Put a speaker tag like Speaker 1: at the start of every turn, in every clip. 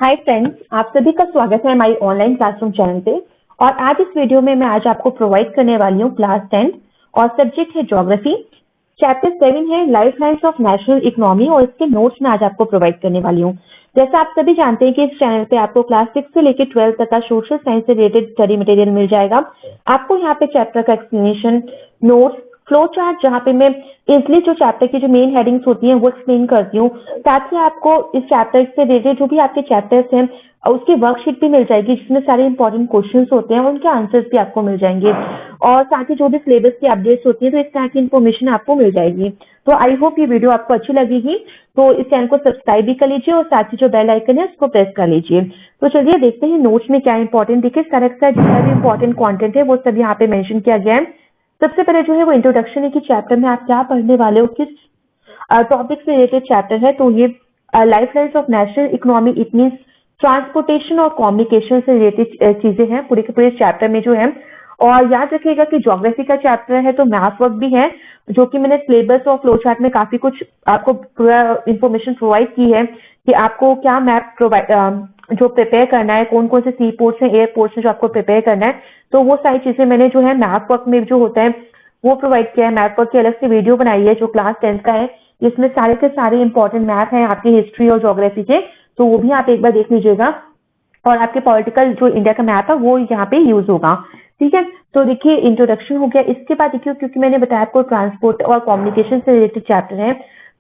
Speaker 1: Hi friends, आप सभी का स्वागत है हमारी ऑनलाइन क्लासरूम चैनल पे। और आज इस वीडियो में मैं आज आपको प्रोवाइड करने वाली हूँ क्लास 10 और सब्जेक्ट है ज्योग्राफी। चैप्टर 7 है life lines of national economy और इसके नोट्स मैं आज आपको प्रोवाइड करने वाली हूँ। जैसा आप सभी जानते हैं कि इस चैनल पे आपको क्लास 6 से लेकर 12 तक का सोशल साइंस से रिलेटेड स्टडी मटेरियल मिल जाएगा। आपको यहाँ पे चैप्टर का एक्सप्लेनेशन, नोट्स, फ्लो चार्ट, जहाँ पे मैं इजली जो चैप्टर की जो मेन हेडिंग्स होती हैं वो एक्सप्लेन करती हूँ। साथ ही आपको इस चैप्टर से रिलेटेड जो भी आपके चैप्टर्स हैं उसकी वर्कशीट भी मिल जाएगी, जिसमें सारे इंपॉर्टेंट क्वेश्चंस होते हैं, उनके आंसर्स भी आपको मिल जाएंगे। और साथ ही जो भी सिलेबस की अपडेट्स होती है तो इस तरह की इन्फॉर्मेशन आपको मिल जाएगी। तो आई होप ये वीडियो आपको अच्छी लगेगी। तो इस चैनल को सब्सक्राइब भी कर लीजिए और साथ ही जो बेल आइकन है उसको प्रेस कर लीजिए। तो चलिए देखते हैं नोट्स में क्या इंपॉर्टेंट। देखिए सारा जितना भी इंपॉर्टेंट कॉन्टेंट है वो सब यहाँ पे मेंशन किया गया है। सबसे पहले जो है वो इंट्रोडक्शन है कि चैप्टर में आप क्या पढ़ने वाले हो, किस टॉपिक से रिलेटेड चैप्टर है। तो ये life lines of national economy, it means transportation और कम्युनिकेशन से रिलेटेड चीजें हैं पूरे के पूरे चैप्टर में जो है। और याद रखिएगा कि ज्योग्राफी का चैप्टर है तो मैथ वर्क भी है, जो कि मैंने सिलेबस और फ्लो चार्ट में काफी कुछ आपको पूरा इंफॉर्मेशन प्रोवाइड की है कि आपको क्या मैप प्रोवाइड जो प्रिपेयर करना है, कौन कौन से सी पोर्ट्स हैं, एयरपोर्ट्स हैं जो आपको प्रिपेयर करना है। तो वो सारी चीजें मैंने जो है मैप वर्क में जो होता है वो प्रोवाइड किया है। मैप वर्क की अलग से वीडियो बनाई है जो क्लास 10 का है, जिसमें सारे के सारे इंपॉर्टेंट मैप हैं आपकी हिस्ट्री और ज्योग्राफी के। तो वो भी आप एक बार देख लीजिएगा। और आपके पॉलिटिकल जो इंडिया का मैप है वो यहाँ पे यूज होगा। ठीक है, तो देखिए इंट्रोडक्शन हो गया। इसके बाद देखिए, क्योंकि मैंने बताया आपको ट्रांसपोर्ट और कम्युनिकेशन से रिलेटेड चैप्टर है,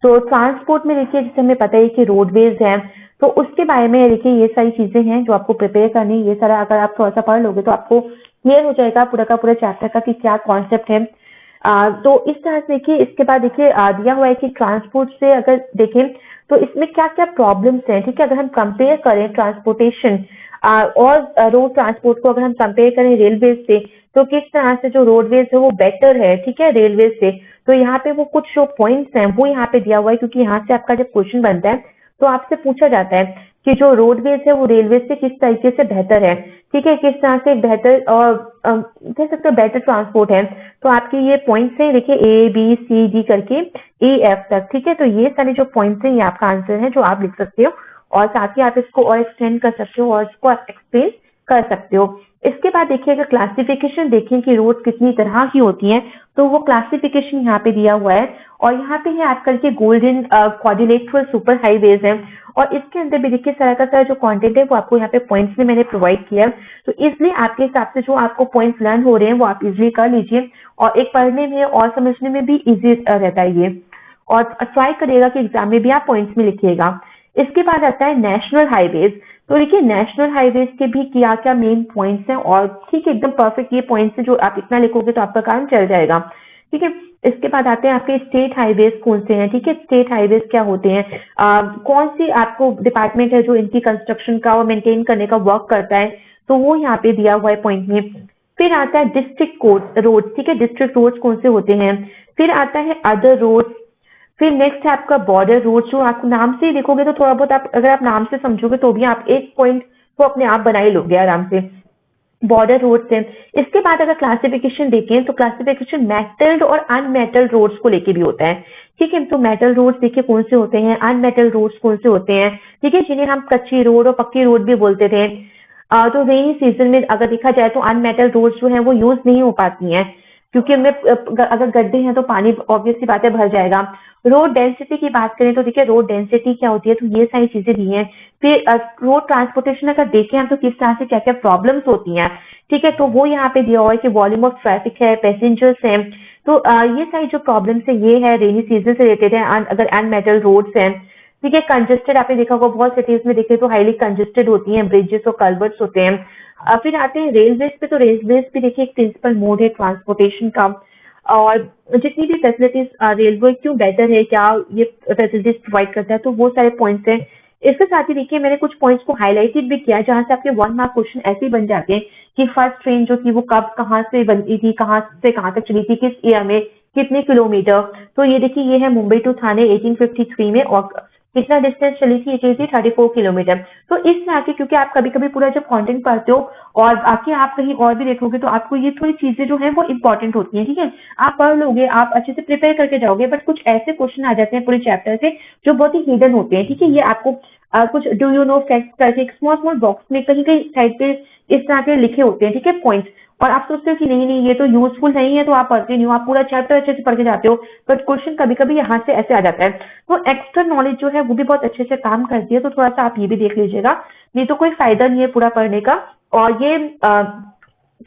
Speaker 1: तो ट्रांसपोर्ट में देखिए जैसे हमें पता है कि रोडवेज है, तो उसके बारे में देखिए ये सारी चीजें हैं जो आपको प्रिपेयर करनी है। ये सारा अगर आप थोड़ा सा पढ़ लोगे तो आपको क्लियर हो जाएगा पूरा का पूरा चैप्टर का कि क्या कॉन्सेप्ट है। तो इस तरह से देखिए, इसके बाद देखिए दिया हुआ है कि ट्रांसपोर्ट से अगर देखें तो इसमें क्या क्या प्रॉब्लम्स हैं। ठीक है, अगर हम कंपेयर करें ट्रांसपोर्टेशन और रोड ट्रांसपोर्ट को अगर हम कंपेयर करें रेलवे से, तो किस तरह से जो रोडवेज है वो बेटर है, ठीक है, रेलवे से। तो यहाँ पे वो कुछ जो पॉइंट्स हैं वो यहाँ पे दिया हुआ है, क्योंकि यहाँ से आपका जब क्वेश्चन बनता है तो आपसे पूछा जाता है कि जो रोडवेज है वो रेलवे से किस तरीके से बेहतर है। ठीक है, किस तरह से बेहतर और कह सकते हो बेटर ट्रांसपोर्ट है। तो आपके ये पॉइंट्स हैं, देखिए ABCD करके EF तक। ठीक है, तो ये सारे जो पॉइंट्स हैं ये आपका आंसर है जो आप लिख सकते हो। और साथ ही आप इसको और एक्सटेंड कर सकते हो और इसको एक्सप्लेन कर सकते हो। इसके बाद देखिए अगर क्लासिफिकेशन देखें कि रोड कितनी तरह की होती हैं, तो वो क्लासिफिकेशन यहाँ पे दिया हुआ है। और यहाँ पे है आजकल के गोल्डन क्वाड्रिलेटरल सुपर हाईवेज हैं। और इसके अंदर भी देखिए सारा का सारा जो कंटेंट है वो आपको यहाँ पे पॉइंट्स में मैंने प्रोवाइड किया है। तो इसलिए आपके हिसाब से जो आपको पॉइंट्स लर्न हो रहे हैं वो आप इजिली कर लीजिए, और एक पढ़ने में और समझने में भी इजी रहता है ये। और ट्राई करिएगा कि एग्जाम में भी आप पॉइंट्स में लिखिएगा। इसके बाद आता है नेशनल हाईवेज। तो देखिए नेशनल हाईवेज के भी क्या क्या मेन पॉइंट्स हैं, और ठीक है एकदम परफेक्ट ये पॉइंट्स हैं जो आप इतना लिखोगे तो आपका काम चल जाएगा। ठीक है, इसके बाद आते हैं आपके स्टेट हाईवेज कौन से हैं। ठीक है, स्टेट हाईवेज क्या होते हैं, कौन सी आपको डिपार्टमेंट है जो इनकी कंस्ट्रक्शन का और मेंटेन करने का वर्क करता है, तो वो यहाँ पे दिया हुआ है पॉइंट में। फिर आता है डिस्ट्रिक्ट कोड रोड। ठीक है, डिस्ट्रिक्ट रोड कौन से होते हैं। फिर आता है अदर रोड। फिर नेक्स्ट है आपका बॉर्डर रोड, जो आप नाम से ही देखोगे तो थोड़ा बहुत आप अगर आप नाम से समझोगे तो भी आप एक पॉइंट को अपने आप बना ही लोगे आराम से, बॉर्डर रोड से। इसके बाद अगर क्लासिफिकेशन देखें तो क्लासिफिकेशन मेटल्ड और अनमेटल्ड रोड्स को लेके भी होता है। ठीक है, तो मेटल रोड्स देखिए कौन से होते हैं, अनमेटल्ड रोड्स कौन से होते हैं। ठीक है, जिन्हें हम कच्ची रोड और पक्की रोड भी बोलते थे। तो रेनी सीजन में अगर देखा जाए तो अनमेटल्ड रोड्स जो है वो यूज नहीं हो पाती हैं, क्योंकि उनमें अगर गड्ढे हैं तो पानी ऑब्वियस सी बात है भर जाएगा। रोड डेंसिटी की बात करें तो देखिए रोड डेंसिटी क्या होती है, तो ये सारी चीजें दी हैं। फिर रोड ट्रांसपोर्टेशन अगर देखें हम तो किस तरह से क्या क्या प्रॉब्लम्स होती हैं। ठीक है, तो वो यहाँ पे दिया हुआ है कि वॉल्यूम ऑफ ट्रैफिक है, पैसेंजर्स हैं। तो ये सारी जो प्रॉब्लम्स है ये है रेनी सीजन से रिलेटेड है, अगर अनमेटल रोड्स हैं। ठीक है, कंजेस्टेड आपने देखा होगा बहुत सिटीज में देखे तो हाईली कंजेस्टेड होती हैं, ब्रिजेस और कल्वर्ट्स होते हैं। फिर आते हैं रेलवेज पे, तो रेलवेज भी देखिए एक प्रिंसिपल मोड है ट्रांसपोर्टेशन का। और जितनी भी फैसिलिटीज रेलवे क्यों बेटर है, क्या ये फैसिलिटीज प्रोवाइड करता है, तो वो सारे पॉइंट्स हैं। इसके साथ ही देखिए मैंने कुछ पॉइंट्स को हाईलाइटेड भी किया जहां से आपके 1 मार्क क्वेश्चन ऐसे ही बन जाते हैं कि फर्स्ट ट्रेन जो थी वो कब कहाँ से बनती थी, कहाँ से कहाँ तक चली थी, किस ईयर में, कितने किलोमीटर। तो ये देखिए ये है मुंबई टू थाने 1853 में, और कितना डिस्टेंस चली थी, ये चली थी 34 किलोमीटर। तो इस तरह के, क्योंकि आप कभी कभी पूरा जब कंटेंट पढ़ते हो और आके आप कहीं और भी देखोगे तो आपको ये थोड़ी चीजें जो है वो इंपॉर्टेंट होती है, ठीक है। आप पढ़ लोगे, आप अच्छे से प्रिपेयर करके जाओगे, बट कुछ ऐसे क्वेश्चन आ जाते हैं पूरे चैप्टर से जो बहुत ही हिडन होते हैं, ठीक है। ये आपको कुछ डू यू नो फैक्ट करके एक स्मॉल स्मॉल बॉक्स में कहीं कहीं साइड पे इस तरह के लिखे होते हैं, ठीक है, पॉइंट्स। और आप सोचते हो कि नहीं नहीं ये तो यूजफुल नहीं है, तो आप पढ़ते नहीं हो, आप पूरा चैप्टर अच्छे से पढ़ के जाते हो, बट क्वेश्चन कभी कभी यहाँ से ऐसे आ जाता है। तो एक्स्ट्रा नॉलेज जो है वो भी बहुत अच्छे से काम करती है, तो थोड़ा सा आप ये भी देख लीजिएगा, नहीं तो कोई फायदा नहीं है पूरा पढ़ने का। और ये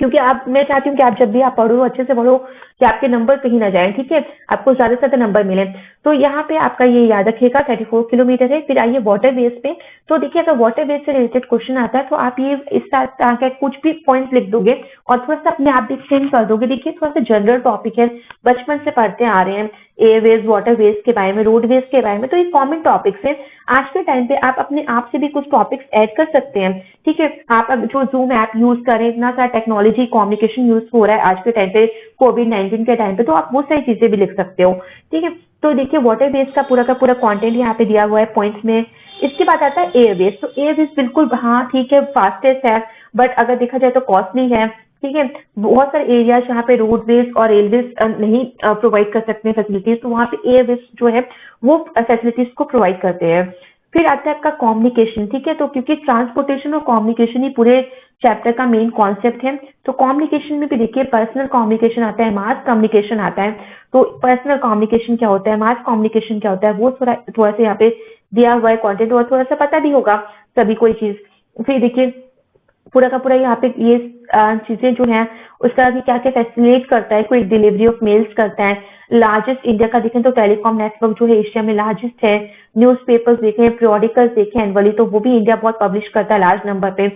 Speaker 1: क्योंकि आप, मैं चाहती हूँ कि आप जब भी आप पढ़ो अच्छे से पढ़ो, कि आपके नंबर कहीं ना जाए, ठीक है, आपको ज्यादा से ज्यादा नंबर मिले। तो यहाँ पे आपका ये याद रखिएगा 34 किलोमीटर है। फिर आइए वाटर वेज पे। तो देखिए अगर वाटर वेज से रिलेटेड क्वेश्चन आता है तो आप ये इस तरह के कुछ भी पॉइंट लिख दोगे और थोड़ा सा अपने आप भी एक्सप्लेन कर दोगे। देखिए थोड़ा सा जनरल टॉपिक है, बचपन से पढ़ते आ रहे हैं, एयरवेज वाटर वेज के बारे में, रोडवेज के बारे में, तो ये कॉमन टॉपिक्स है। आज के टाइम पे आप अपने आप से भी कुछ टॉपिक्स ऐड कर सकते हैं, ठीक है। आप अब जो जूम ऐप यूज करें, इतना सारा टेक्नोलॉजी कम्युनिकेशन यूज हो रहा है आज के टाइम पे, कोविड-19 के टाइम पे, तो आप वो सारी चीजें भी लिख सकते हो, ठीक है। तो देखिए वाटर वेज का पूरा कंटेंट यहाँ पे दिया हुआ है पॉइंट्स में। इसके बाद आता है एयरवेज। तो एयरवेज बिल्कुल हाँ ठीक है, फास्टेस्ट है, बट अगर देखा जाए तो कॉस्टली है, ठीक है। बहुत सारे एरिया जहाँ पे रोडवेज और रेलवेज नहीं प्रोवाइड कर सकते हैं फैसिलिटीज, तो वहां पे एयरवेज जो है वो फैसिलिटीज को प्रोवाइड करते हैं। फिर आता है आपका कम्युनिकेशन, ठीक है। तो क्योंकि ट्रांसपोर्टेशन और कम्युनिकेशन ही पूरे चैप्टर का मेन कॉन्सेप्ट है, तो कम्युनिकेशन में भी देखिए पर्सनल कम्युनिकेशन आता है, मास कम्युनिकेशन आता है। तो पर्सनल कम्युनिकेशन क्या होता है, मास कम्युनिकेशन क्या होता है, वो थोड़ा थोड़ा सा यहाँ पे दिया हुआ है कंटेंट, और थोड़ा सा पता भी होगा सभी कोई चीज। फिर देखिए पूरा का पूरा यहाँ पे ये चीजें जो है उसका भी क्या क्या फैसिलिटेट करता है, कोई डिलीवरी ऑफ मेल्स करता है। लार्जेस्ट इंडिया का देखें तो टेलीकॉम नेटवर्क जो है एशिया में लार्जेस्ट है। न्यूज़पेपर्स देखें, periodicals देखें एनुअली, तो वो भी इंडिया बहुत पब्लिश करता है लार्ज नंबर पे।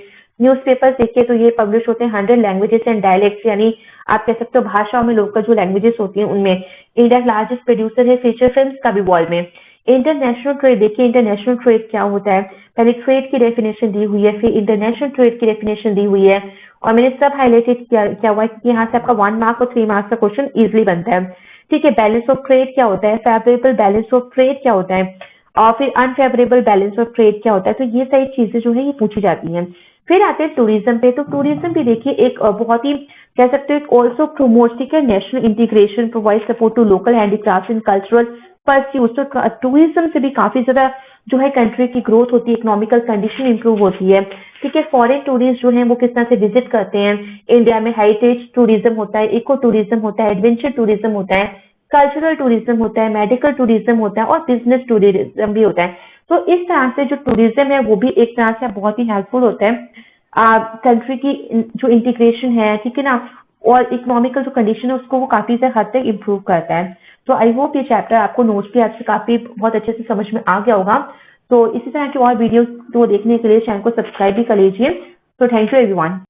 Speaker 1: न्यूज़पेपर्स देखिए तो ये पब्लिश होते हैं 100 लैंग्वेजेस एंड डायलेक्ट्स, यानी आप कह सकते हो भाषाओं में लोकल जो लैंग्वेजेस होती हैं उनमें। इंडिया लार्जेस्ट प्रोड्यूसर है फीचर फिल्म का भी वर्ल्ड में। इंटरनेशनल ट्रेड देखिए, इंटरनेशनल ट्रेड क्या होता है, पहले ट्रेड की डेफिनेशन दी हुई है, फिर इंटरनेशनल ट्रेड की डेफिनेशन दी हुई है, और मैंने सब हाईलाइटेड किया हुआ है कि यहाँ से आपका 1 मार्क और 3 मार्क्स का क्वेश्चन इजिली बनता है, ठीक है। बैलेंस ऑफ ट्रेड क्या होता है, फेवरेबल बैलेंस ऑफ ट्रेड क्या होता है, और फिर अनफेवरेबल बैलेंस ऑफ ट्रेड क्या होता है, तो ये सारी चीजें जो है ये पूछी जाती हैं। फिर आते हैं टूरिज्म पे। तो टूरिज्म भी देखिए एक बहुत ही कह सकते हो ऑल्सो प्रोमोट्स, ठीक है, national integration, provide support to local handicraft and cultural pursuit. तो टूरिज्म से भी काफी ज्यादा जो है कंट्री की ग्रोथ होती है, इकोनॉमिकल कंडीशन इंप्रूव होती है, ठीक है। फॉरेन टूरिस्ट जो है वो किस तरह से विजिट करते हैं इंडिया में, हेरिटेज टूरिज्म होता है, इको टूरिज्म होता है, एडवेंचर टूरिज्म होता है, कल्चरल टूरिज्म होता है, मेडिकल टूरिज्म होता है, और बिजनेस टूरिज्म भी होता है। तो इस तरह से जो टूरिज्म है वो भी एक तरह से बहुत ही हेल्पफुल होता है कंट्री की जो इंटीग्रेशन है, ठीक है ना, और इकोनॉमिकल जो कंडीशन है उसको वो काफी से हद तक इम्प्रूव करता है। तो आई होप ये चैप्टर आपको नोट्स के आपसे काफी बहुत अच्छे से समझ में आ गया होगा। तो इसी तरह की और वीडियो को देखने के लिए चैनल को सब्सक्राइब भी कर लीजिए। तो थैंक यू एवरीवन।